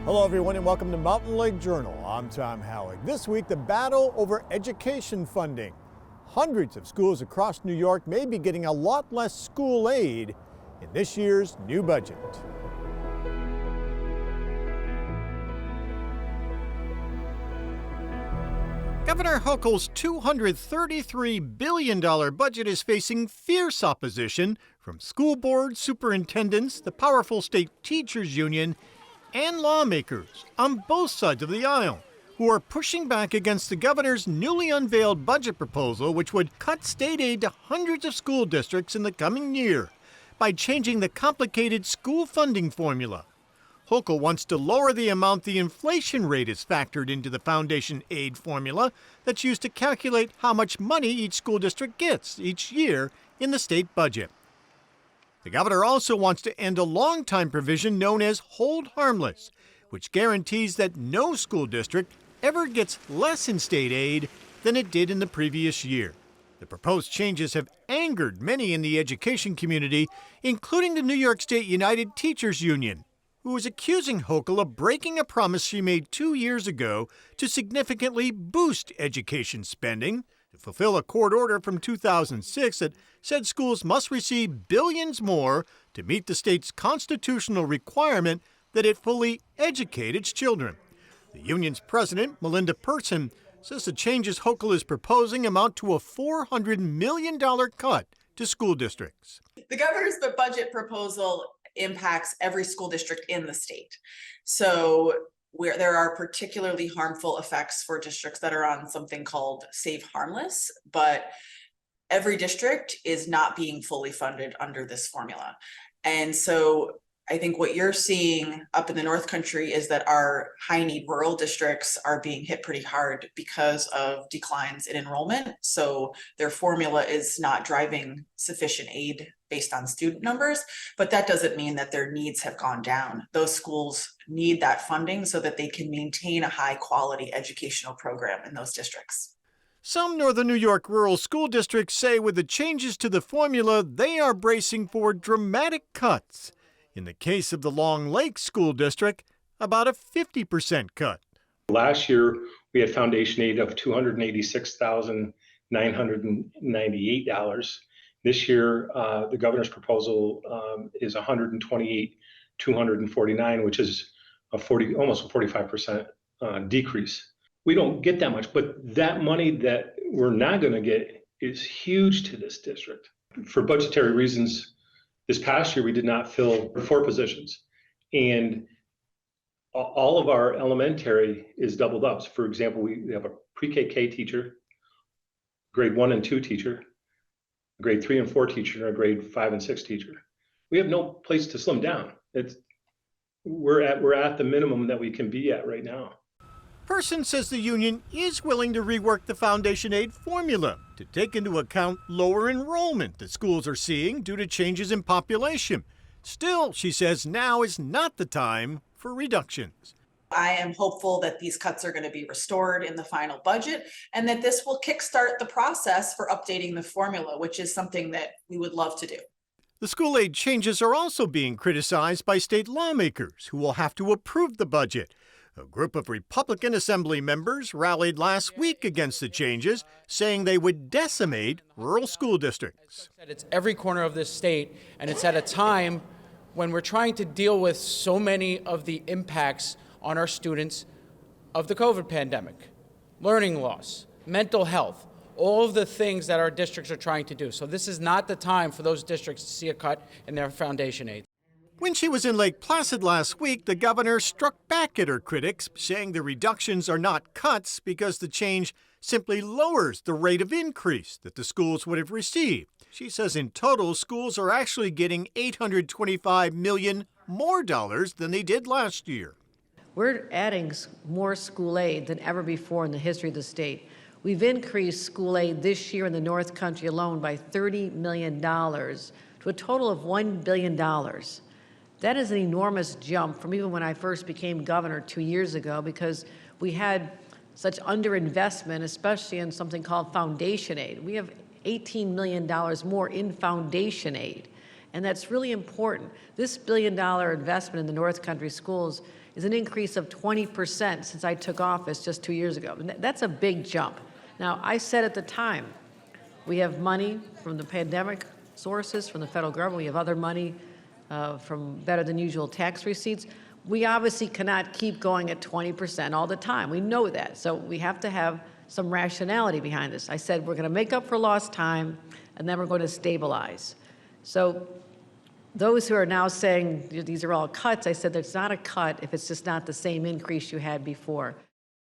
Hello everyone and welcome to Mountain Lake Journal. I'm Tom Halleck. This week, the battle over education funding. Hundreds of schools across New York may be getting a lot less school aid in this year's new budget. Governor Hochul's $233 billion budget is facing fierce opposition from school boards, superintendents, the powerful state teachers union, and lawmakers on both sides of the aisle who are pushing back against the governor's newly unveiled budget proposal, which would cut state aid to hundreds of school districts in the coming year by changing the complicated school funding formula. Hochul wants to lower the amount the inflation rate is factored into the foundation aid formula that's used to calculate how much money each school district gets each year in the state budget. The governor also wants to end a longtime provision known as hold harmless, which guarantees that no school district ever gets less in state aid than it did in the previous year. The proposed changes have angered many in the education community, including the New York State United Teachers Union, who is accusing Hochul of breaking a promise she made 2 years ago to significantly boost education spending to fulfill a court order from 2006 that said schools must receive billions more to meet the state's constitutional requirement that it fully educate its children. The union's president, Melinda Person, says the changes Hochul is proposing amount to a $400 million cut to school districts. The governor's budget proposal impacts every school district in the state. So where there are particularly harmful effects for districts that are on something called Save Harmless, but every district is not being fully funded under this formula. And so I think what you're seeing up in the North Country is that our high need rural districts are being hit pretty hard because of declines in enrollment. So their formula is not driving sufficient aid based on student numbers, but that doesn't mean that their needs have gone down. Those schools need that funding so that they can maintain a high quality educational program in those districts. Some northern New York rural school districts say with the changes to the formula, they are bracing for dramatic cuts. In the case of the Long Lake School District, about a 50% cut. Last year, we had foundation aid of $286,998. This year, the governor's proposal is $128,249, which is almost a 45% decrease. We don't get that much, but that money that we're not going to get is huge to this district. For budgetary reasons, this past year, we did not fill 4 positions, and all of our elementary is doubled up. So for example, we have a pre-KK teacher, grade 1 and 2 teacher, a grade 3 and 4 teacher, and a grade 5 and 6 teacher. We have no place to slim down. We're at the minimum that we can be at right now. Person says the union is willing to rework the foundation aid formula to take into account lower enrollment that schools are seeing due to changes in population. Still, she says now is not the time for reductions. I am hopeful that these cuts are going to be restored in the final budget and that this will kickstart the process for updating the formula, which is something that we would love to do. The school aid changes are also being criticized by state lawmakers who will have to approve the budget. A group of Republican Assembly members rallied last week against the changes, saying they would decimate rural school districts. It's every corner of this state, and it's at a time when we're trying to deal with so many of the impacts on our students of the COVID pandemic, learning loss, mental health, all of the things that our districts are trying to do. So this is not the time for those districts to see a cut in their foundation aid. When she was in Lake Placid last week, the governor struck back at her critics, saying the reductions are not cuts because the change simply lowers the rate of increase that the schools would have received. She says in total, schools are actually getting $825 million more dollars than they did last year. We're adding more school aid than ever before in the history of the state. We've increased school aid this year in the North Country alone by $30 million to a total of $1 billion. That is an enormous jump from even when I first became governor 2 years ago, because we had such underinvestment, especially in something called foundation aid. We have $18 million more in foundation aid, and that's really important. This $1 billion investment in the North Country schools is an increase of 20% since I took office just 2 years ago. And that's a big jump. Now, I said at the time, we have money from the pandemic sources, from the federal government. We have other money from better than usual tax receipts. We obviously cannot keep going at 20% all the time. We know that. So we have to have some rationality behind this. I said we're going to make up for lost time, and then we're going to stabilize. So those who are now saying these are all cuts, I said there's not a cut if it's just not the same increase you had before.